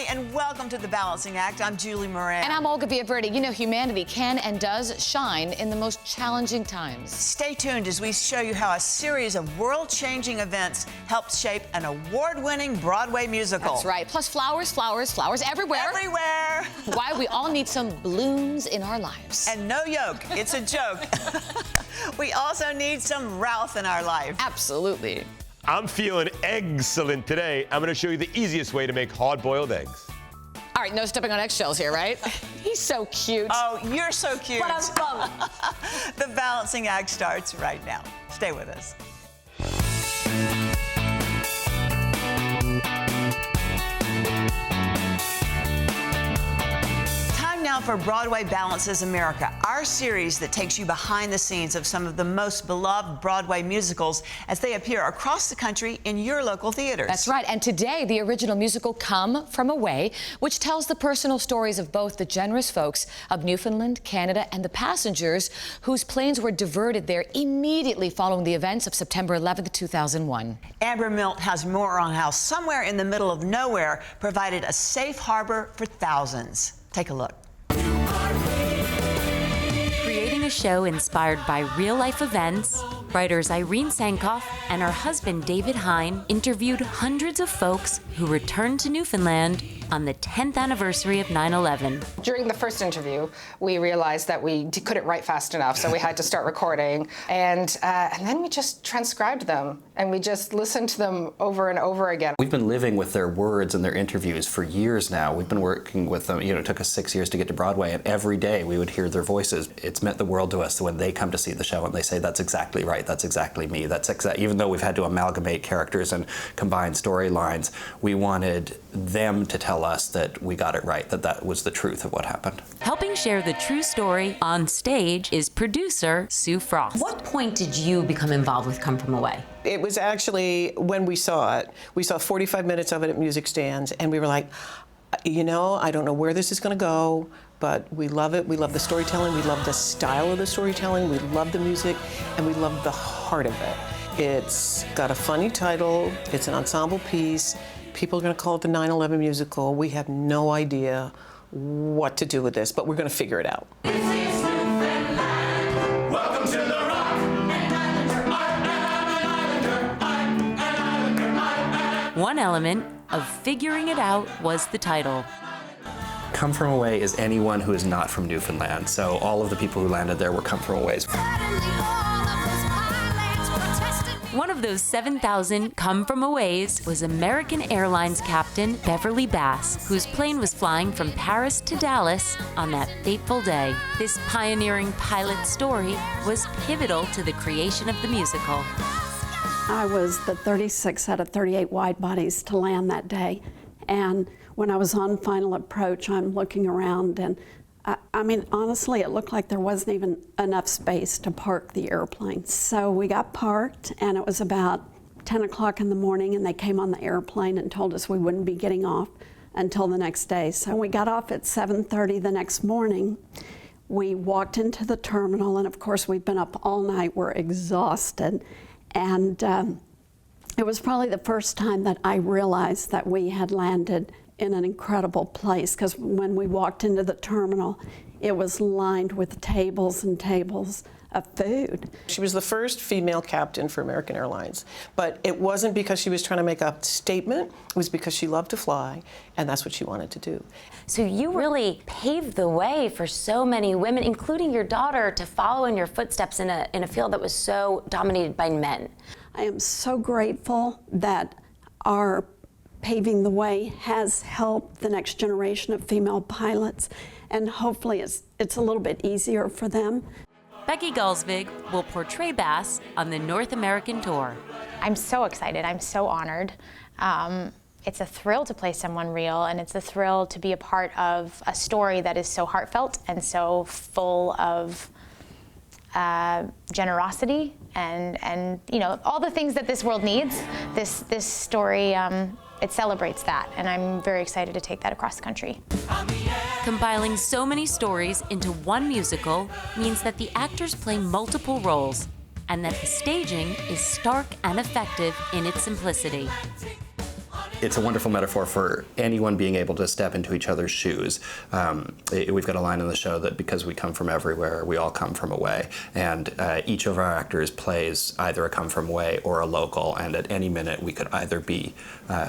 And welcome to The Balancing Act. I'm Julie Moran. And I'm Olga Villaverdi. You know, humanity can and does shine in the most challenging times. Stay tuned as we show you how a series of world-changing events helped shape an award-winning Broadway musical. That's right. Plus flowers, flowers, flowers everywhere. Everywhere. Why we all need some balloons in our lives. And no yoke. It's a joke. We also need some Ralph in our life. Absolutely. I'm feeling excellent today. I'm going to show you the easiest way to make hard-boiled eggs. All right, no stepping on eggshells here, right? He's so cute. Oh, you're so cute. But I'm bummed. The Balancing Act starts right now. Stay with us. Now for Broadway Balances America, our series that takes you behind the scenes of some of the most beloved Broadway musicals as they appear across the country in your local theaters. That's right, and today the original musical Come From Away, which tells the personal stories of both the generous folks of Newfoundland, Canada, and the passengers whose planes were diverted there immediately following the events of September 11th, 2001. Amber Milt has more on how somewhere in the middle of nowhere provided a safe harbor for thousands. Take a look. Creating a show inspired by real-life events, writers Irene Sankoff and her husband David Hine interviewed hundreds of folks who returned to Newfoundland on the 10th anniversary of 9/11. During the first interview, we realized that we couldn't write fast enough, so we had to start recording. And then we just transcribed them, and we just listened to them over and over again. We've been living with their words and their interviews for years now. We've been working with them. You know, it took us 6 years to get to Broadway, and every day we would hear their voices. It's meant the world to us when they come to see the show and they say, that's exactly right, that's exactly me. Even though we've had to amalgamate characters and combine storylines, we wanted them to tell us that we got it right, that was the truth of what happened. Helping share the true story on stage is producer Sue Frost. What point did you become involved with Come From Away? It was actually when we saw it. We saw 45 minutes of it at music stands, and we were like, you know, I don't know where this is going to go, but we love it. We love the storytelling. We love the style of the storytelling. We love the music, and we love the heart of it. It's got a funny title. It's an ensemble piece. People are going to call it the 9/11 musical. We have no idea what to do with this, but we're going to figure it out. Welcome to the rock. One element of figuring it out was the title. Come From Away is anyone who is not from Newfoundland. So all of the people who landed there were Come From Aways. One of those 7,000 Come From Aways was American Airlines captain Beverly Bass, whose plane was flying from Paris to Dallas on that fateful day. This pioneering pilot story was pivotal to the creation of the musical. I was the 36 out of 38 wide bodies to land that day. And when I was on final approach, I'm looking around, and I mean, honestly, it looked like there wasn't even enough space to park the airplane. So we got parked, and it was about 10 o'clock in the morning, and they came on the airplane and told us we wouldn't be getting off until the next day. So we got off at 7:30 the next morning. We walked into the terminal, and of course, we'd been up all night. We're exhausted. And it was probably the first time that I realized that we had landed in an incredible place, because when we walked into the terminal, it was lined with tables and tables of food. She was the first female captain for American Airlines, but it wasn't because she was trying to make a statement. It was because she loved to fly, and that's what she wanted to do. So you really paved the way for so many women, including your daughter, to follow in your footsteps in a field that was so dominated by men. I am so grateful that our paving the way has helped the next generation of female pilots, and hopefully it's a little bit easier for them. Becky Galsvig will portray Bass on the North American tour. I'm so excited. I'm so honored. It's a thrill to play someone real, and it's a thrill to be a part of a story that is so heartfelt and so full of generosity and you know, all the things that this world needs. This story, it celebrates that, and I'm very excited to take that across the country. Compiling so many stories into one musical means that the actors play multiple roles and that the staging is stark and effective in its simplicity. It's a wonderful metaphor for anyone being able to step into each other's shoes. We've got a line in the show that because we come from everywhere, we all come from away. And each of our actors plays either a come from away or a local, and at any minute we could either be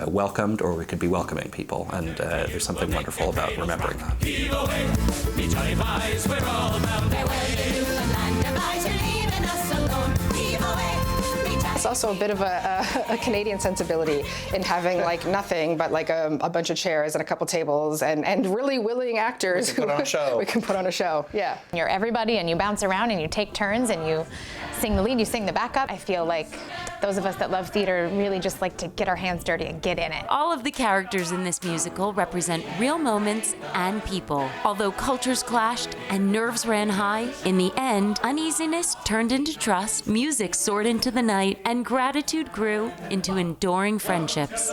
welcomed or we could be welcoming people. And there's something wonderful about remembering that. It's also a bit of a Canadian sensibility in having like nothing but like a bunch of chairs and a couple tables and really willing actors we can put on a show. We can put on a show, yeah. You're everybody and you bounce around and you take turns and you sing the lead, you sing the backup. I feel like those of us that love theater really just like to get our hands dirty and get in it. All of the characters in this musical represent real moments and people. Although cultures clashed and nerves ran high, in the end, uneasiness turned into trust, music soared into the night, and gratitude grew into enduring friendships.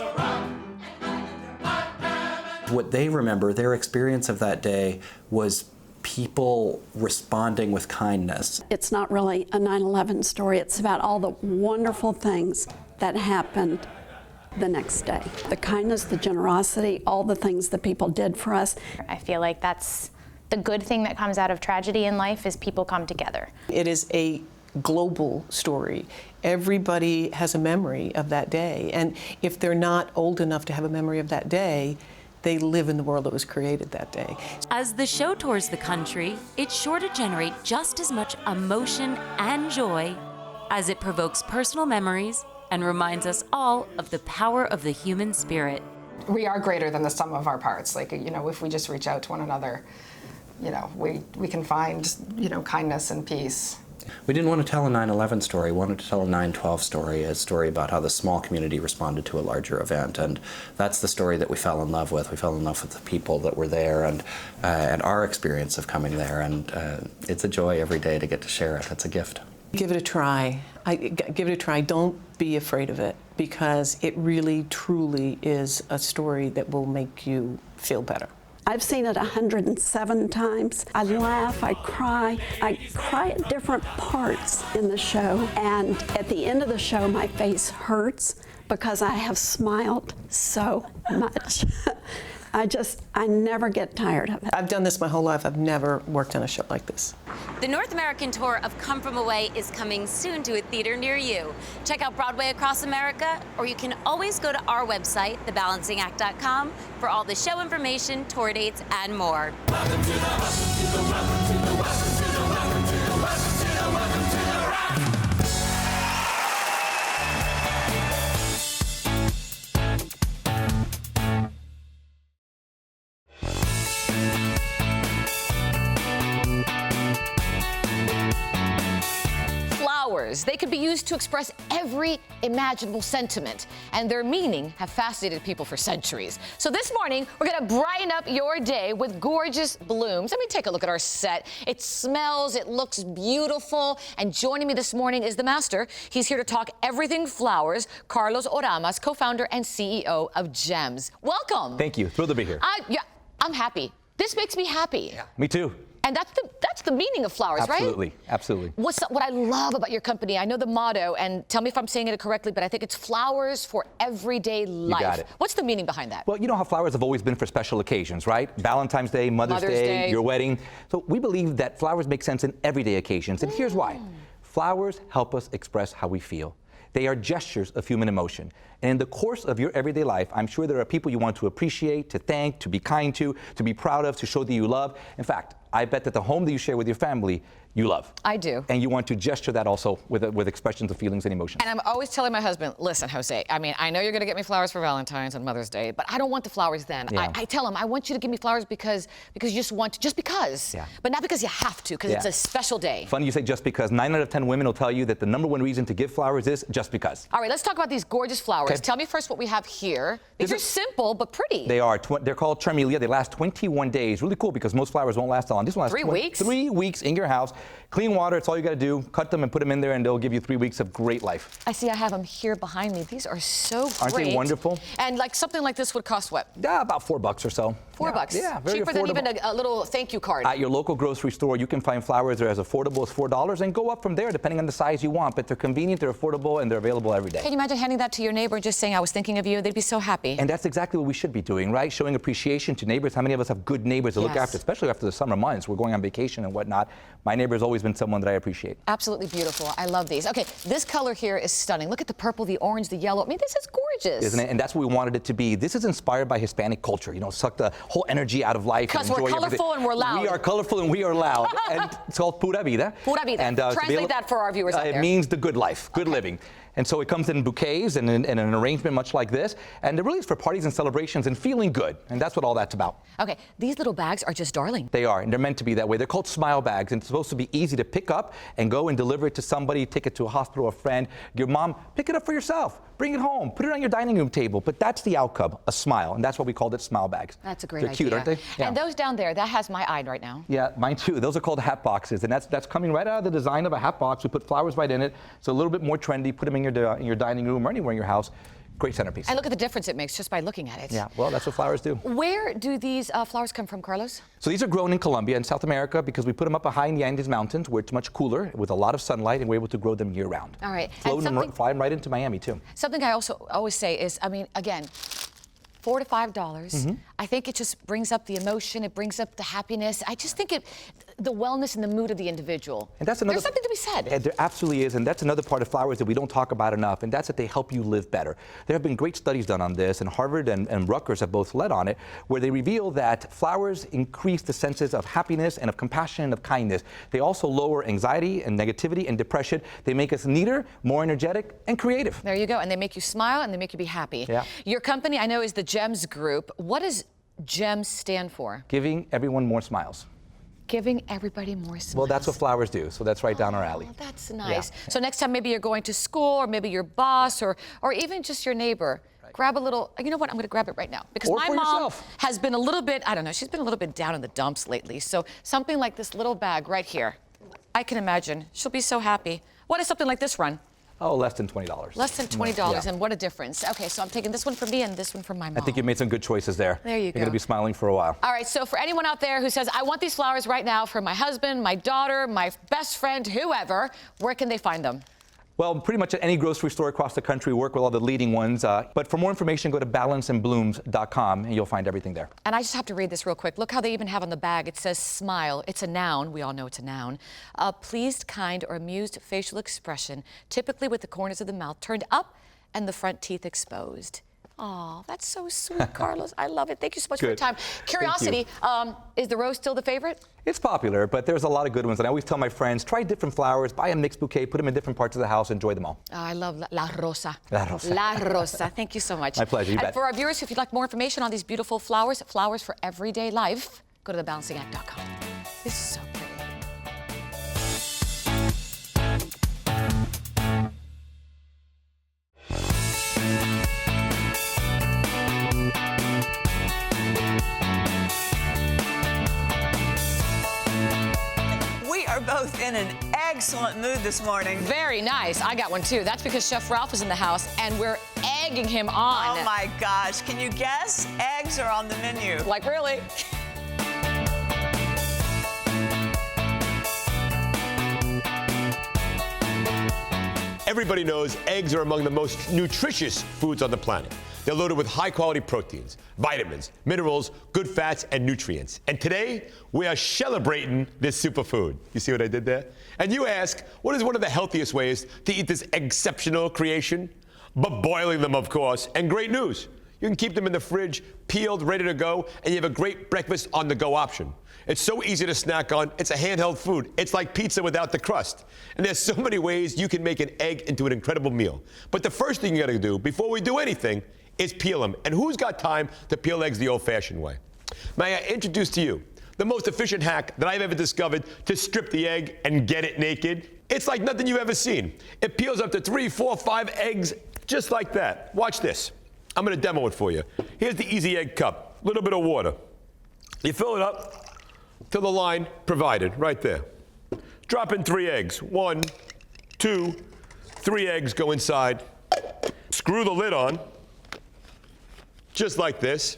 What they remember, their experience of that day, was people responding with kindness. It's not really a 9/11 story. It's about all the wonderful things that happened the next day. The kindness, the generosity, all the things that people did for us. I feel like that's the good thing that comes out of tragedy in life is people come together. It is a global story. Everybody has a memory of that day. And if they're not old enough to have a memory of that day, they live in the world that was created that day. As the show tours the country, it's sure to generate just as much emotion and joy as it provokes personal memories and reminds us all of the power of the human spirit. We are greater than the sum of our parts. Like, you know, if we just reach out to one another, you know, we can find, you know, kindness and peace. We didn't want to tell a 9/11 story. We wanted to tell a 9/12 story, a story about how the small community responded to a larger event. And that's the story that we fell in love with. We fell in love with the people that were there and our experience of coming there. And it's a joy every day to get to share it. It's a gift. Give it a try. Give it a try. Don't be afraid of it, because it really, truly is a story that will make you feel better. I've seen it 107 times. I laugh, I cry at different parts in the show. And at the end of the show, my face hurts because I have smiled so much. I never get tired of it. I've done this my whole life. I've never worked on a show like this. The North American tour of Come From Away is coming soon to a theater near you. Check out Broadway across America, or you can always go to our website, thebalancingact.com, for all the show information, tour dates, and more. Welcome to the They could be used to express every imaginable sentiment, and their meaning have fascinated people for centuries. So this morning, we're going to brighten up your day with gorgeous blooms. Let me take a look at our set. It smells, it looks beautiful, and joining me this morning is the master. He's here to talk everything flowers, Carlos Oramas, co-founder and CEO of GEMS. Welcome. Thank you. Thrilled to be here. I'm happy. This makes me happy. Yeah, me too. And that's the meaning of flowers, absolutely, right? Absolutely. What I love about your company, I know the motto, and tell me if I'm saying it correctly, but I think it's flowers for everyday life. You got it. What's the meaning behind that? Well, you know how flowers have always been for special occasions, right? Valentine's Day, Mother's Day, your wedding. So we believe that flowers make sense in everyday occasions, and here's why. Flowers help us express how we feel. They are gestures of human emotion. And in the course of your everyday life, I'm sure there are people you want to appreciate, to thank, to be kind to be proud of, to show that you love. In fact, I bet that the home that you share with your family, you love. I do. And you want to gesture that also with expressions of feelings and emotions. And I'm always telling my husband, listen, Jose, I mean, I know you're going to get me flowers for Valentine's and Mother's Day, but I don't want the flowers then. Yeah. I tell him, I want you to give me flowers because you just want to, just because. Yeah. But not because you have to, because it's a special day. Funny you say just because. 9 out of 10 women will tell you that the #1 reason to give flowers is just because. All right, let's talk about these gorgeous flowers. Okay. Tell me first what we have here. These are simple but pretty. They are. They're called tremulia. They last 21 days. Really cool because most flowers won't last that long. This one lasts 3 weeks? 3 weeks in your house. Clean water. It's all you got to do. Cut them and put them in there, and they'll give you 3 weeks of great life. I see I have them here behind me. These are so great. Aren't they wonderful? And like something like this would cost what? About $4 or so. $4. Yeah, very cheaper affordable. than even a little thank you card. At your local grocery store, you can find flowers that are as affordable as $4 and go up from there depending on the size you want. But they're convenient, they're affordable, and they're available every day. Can you imagine handing that to your neighbor and just saying, I was thinking of you? They'd be so happy. And that's exactly what we should be doing, right? Showing appreciation to neighbors. How many of us have good neighbors to look after, especially after the summer months? We're going on vacation and whatnot. My neighbor's always been someone that I appreciate. Absolutely beautiful. I love these. Okay, this color here is stunning. Look at the purple, the orange, the yellow. I mean, this is gorgeous. Isn't it? And that's what we wanted it to be. This is inspired by Hispanic culture. You know, suck the whole energy out of life. Because we're colorful and we're loud. We are colorful and we are loud. And it's called Pura Vida. Pura Vida. And, translate that for our viewers out there. It means the good life, good living. And so it comes in bouquets and in an arrangement much like this. And it really is for parties and celebrations and feeling good. And that's what all that's about. Okay, these little bags are just darling. They are, and they're meant to be that way. They're called smile bags, and it's supposed to be easy to pick up and go and deliver it to somebody, take it to a hospital, a friend, your mom, pick it up for yourself, bring it home, put it on your dining room table. But that's the outcome, a smile, and that's why we called it smile bags. That's a great idea. They're cute, aren't they? Yeah. And those down there, that has my eye right now. Yeah, mine too. Those are called hat boxes, and that's coming right out of the design of a hat box. We put flowers right in it, so a little bit more trendy. Put them in your dining room or anywhere in your house. Great centerpiece. And look at the difference it makes just by looking at it. Yeah, well, that's what flowers do. Where do these flowers come from, Carlos? So these are grown in Colombia and South America because we put them up high in the Andes Mountains where it's much cooler with a lot of sunlight, and we're able to grow them year-round. All right. Fly them right into Miami, too. Something I also always say is, I mean, again, $4 to $5. I think it just brings up the emotion. It brings up the happiness. I just think the wellness and the mood of the individual. And that's another. There's something to be said. And there absolutely is, and that's another part of flowers that we don't talk about enough, and that's that they help you live better. There have been great studies done on this, and Harvard and Rutgers have both led on it, where they reveal that flowers increase the senses of happiness and of compassion and of kindness. They also lower anxiety and negativity and depression. They make us neater, more energetic, and creative. There you go, and they make you smile and they make you be happy. Yeah. Your company, I know, is the GEMS Group. What does GEMS stand for? Giving everyone more smiles. Giving everybody more smiles. Well, that's what flowers do, so that's right down our alley. That's nice. Yeah. So next time maybe you're going to school, or maybe your boss, or even just your neighbor, grab a little, you know what, I'm going to grab it right now. Because my mom has been a little bit, I don't know, she's been a little bit down in the dumps lately. So something like this little bag right here, I can imagine. She'll be so happy. What does something like this run? Oh, less than $20. Less than $20, and what a difference. Okay, so I'm taking this one for me and this one for my mom. I think you made some good choices there. There you go. You're going to be smiling for a while. All right, so for anyone out there who says, I want these flowers right now for my husband, my daughter, my best friend, whoever, where can they find them? Well, pretty much at any grocery store across the country. We work with all the leading ones. But for more information, go to balanceandblooms.com, and you'll find everything there. And I just have to read this real quick. Look how they even have on the bag. It says smile. It's a noun. We all know it's a noun. A pleased, kind, or amused facial expression, typically with the corners of the mouth turned up and the front teeth exposed. Oh, that's so sweet, Carlos. I love it. Thank you so much for your time. Curiosity, is the rose still the favorite? It's popular, but there's a lot of good ones. And I always tell my friends, try different flowers, buy a mixed bouquet, put them in different parts of the house, enjoy them all. Oh, I love La Rosa. La Rosa. La Rosa. Thank you so much. My pleasure. You and bet. for our viewers, if you'd like more information on these beautiful flowers, flowers for everyday life, go to thebalancingact.com. This is so pretty. Both in an excellent mood this morning. Very nice. I got one too. That's because Chef Ralph is in the house and we're egging him on. Oh my gosh. Can you guess? Eggs are on the menu. Like really? Everybody knows eggs are among the most nutritious foods on the planet. They're loaded with high-quality proteins, vitamins, minerals, good fats, and nutrients. And today, we are celebrating this superfood. You see what I did there? And you ask, what is one of the healthiest ways to eat this exceptional creation? But boiling them, of course. And great news, you can keep them in the fridge, peeled, ready to go, and you have a great breakfast on-the-go option. It's so easy to snack on. It's a handheld food. It's like pizza without the crust. And there's so many ways you can make an egg into an incredible meal. But the first thing you gotta do before we do anything is peel them. And who's got time to peel eggs the old-fashioned way? May I introduce to you the most efficient hack that I've ever discovered to strip the egg and get it naked? It's like nothing you've ever seen. It peels up to 3, 4, 5 eggs just like that. Watch this. I'm gonna demo it for you. Here's the Easy Egg Cup. A little bit of water. You fill it up to the line provided, right there. Drop in 3 eggs. 1, 2, 3 eggs go inside. Screw the lid on, just like this.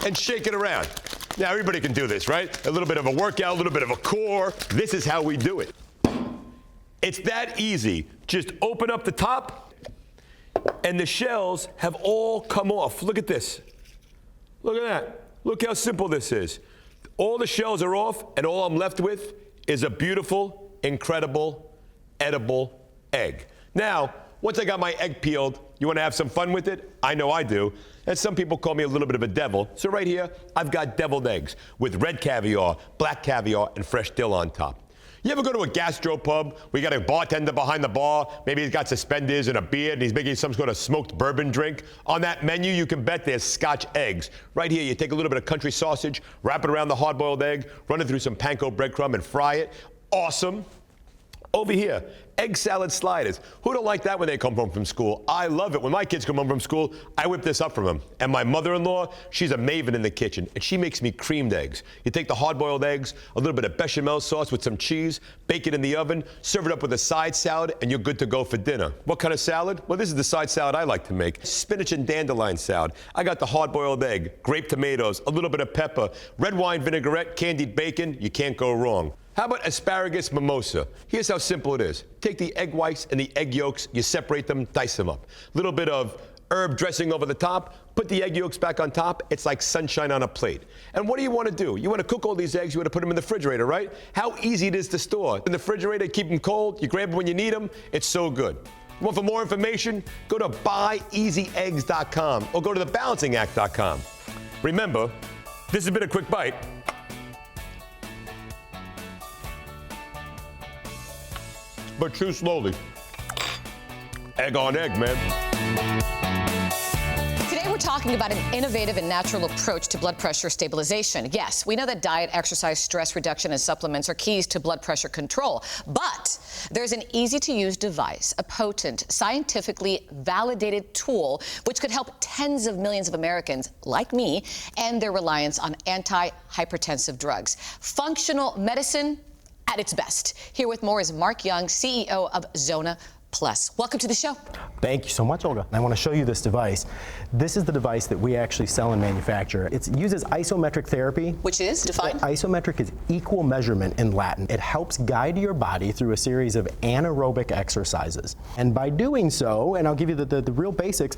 and shake it around. Now, everybody can do this, right? A little bit of a workout, a little bit of a core. This is how we do it. It's that easy. Just open up the top, and the shells have all come off. Look at this. Look at that. Look how simple this is. All the shells are off, and all I'm left with is a beautiful, incredible, edible egg. Now, once I got my egg peeled, you want to have some fun with it? I know I do. And some people call me a little bit of a devil. So right here, I've got deviled eggs with red caviar, black caviar, and fresh dill on top. You ever go to a gastropub? We got a bartender behind the bar. Maybe he's got suspenders and a beard, and he's making some sort of smoked bourbon drink. On that menu, you can bet there's Scotch eggs. Right here, you take a little bit of country sausage, wrap it around the hard-boiled egg, run it through some panko breadcrumb, and fry it. Awesome. Over here, egg salad sliders. Who don't like that when they come home from school? I love it. When my kids come home from school, I whip this up from them. And my mother-in-law, she's a maven in the kitchen, and she makes me creamed eggs. You take the hard-boiled eggs, a little bit of bechamel sauce with some cheese, bake it in the oven, serve it up with a side salad, and you're good to go for dinner. What kind of salad? Well, this is the side salad I like to make. Spinach and dandelion salad. I got the hard-boiled egg, grape tomatoes, a little bit of pepper, red wine vinaigrette, candied bacon. You can't go wrong. How about asparagus mimosa? Here's how simple it is. Take the egg whites and the egg yolks, you separate them, dice them up. A little bit of herb dressing over the top, put the egg yolks back on top. It's like sunshine on a plate. And what do you want to do? You want to cook all these eggs, you want to put them in the refrigerator, right? How easy it is to store. In the refrigerator, keep them cold, you grab them when you need them. It's so good. Want for more information? Go to buyeasyeggs.com or go to thebalancingact.com. Remember, this has been a quick bite. But chew slowly. Egg on egg, man. Today we're talking about an innovative and natural approach to blood pressure stabilization. Yes, we know that diet, exercise, stress reduction, and supplements are keys to blood pressure control. But there's an easy-to-use device, a potent, scientifically validated tool which could help tens of millions of Americans, like me, end their reliance on antihypertensive drugs. Functional medicine at its best. Here with more is Mark Young, CEO of Zona Plus. Welcome to the show. Thank you so much, Olga. I want to show you this device. This is the device that we actually sell and manufacture. It uses isometric therapy. Which is? Define. Isometric is equal measurement in Latin. It helps guide your body through a series of anaerobic exercises. And by doing so, and I'll give you the real basics,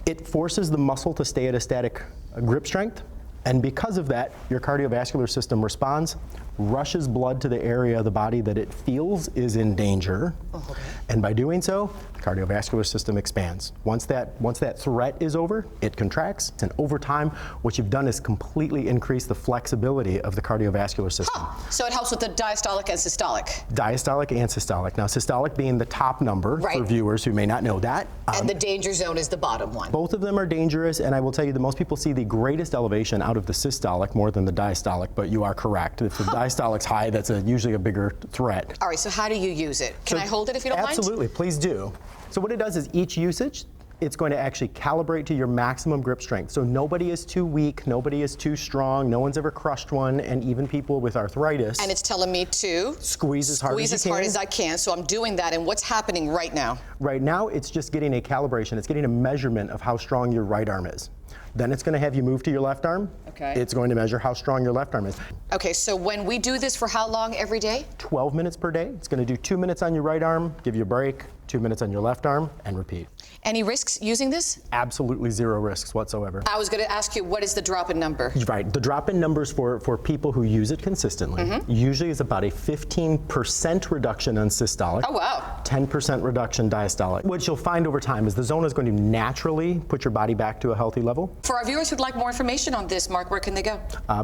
it forces the muscle to stay at a static grip strength. And because of that, your cardiovascular system responds, rushes blood to the area of the body that it feels is in danger. Okay. And by doing so, the cardiovascular system expands. Once that threat is over, it contracts. And over time, what you've done is completely increase the flexibility of the cardiovascular system. Huh. So it helps with the diastolic and systolic. Diastolic and systolic. Now, systolic being the top number for viewers who may not know that. And the danger zone is the bottom one. Both of them are dangerous, and I will tell you that most people see the greatest elevation out of the systolic more than the diastolic, but you are correct. If the diastolic's high, that's usually a bigger threat. All right, so how do you use it? Can I hold it if you don't mind? Absolutely, please do. So what it does is each usage, it's going to actually calibrate to your maximum grip strength. So nobody is too weak, nobody is too strong, no one's ever crushed one, and even people with arthritis. And it's telling me to squeeze as hard as I can. So I'm doing that, and what's happening right now? Right now, it's just getting a calibration. It's getting a measurement of how strong your right arm is. Then it's going to have you move to your left arm. Okay. It's going to measure how strong your left arm is. Okay, so when we do this for how long every day? 12 minutes per day. It's going to do 2 minutes on your right arm, give you a break, 2 minutes on your left arm, and repeat. Any risks using this? Absolutely zero risks whatsoever. I was going to ask you, what is the drop-in number? Right. The drop-in numbers for people who use it consistently usually is about a 15% reduction on systolic. Oh, wow. 10% reduction diastolic. What you'll find over time is the Zona is going to naturally put your body back to a healthy level. For our viewers who'd like more information on this, Mark, where can they go?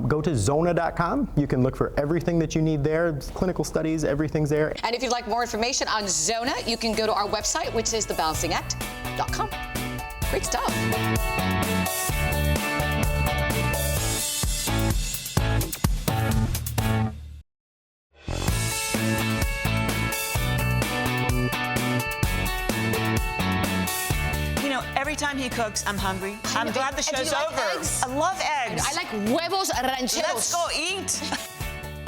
Go to Zona.com. You can look for everything that you need there. Clinical studies, everything's there. And if you'd like more information on Zona, you can go to our website, which is thebalancingact.com. Great stuff. Every time he cooks, I'm hungry. I'm glad the show's over. Eggs? I love eggs. I like huevos rancheros. Let's go eat.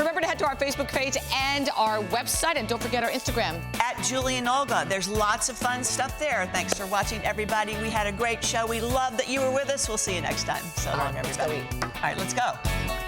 Remember to head to our Facebook page and our website, and don't forget our Instagram. At Julie and Olga. There's lots of fun stuff there. Thanks for watching, everybody. We had a great show. We love that you were with us. We'll see you next time. So long, everybody. All right, let's go.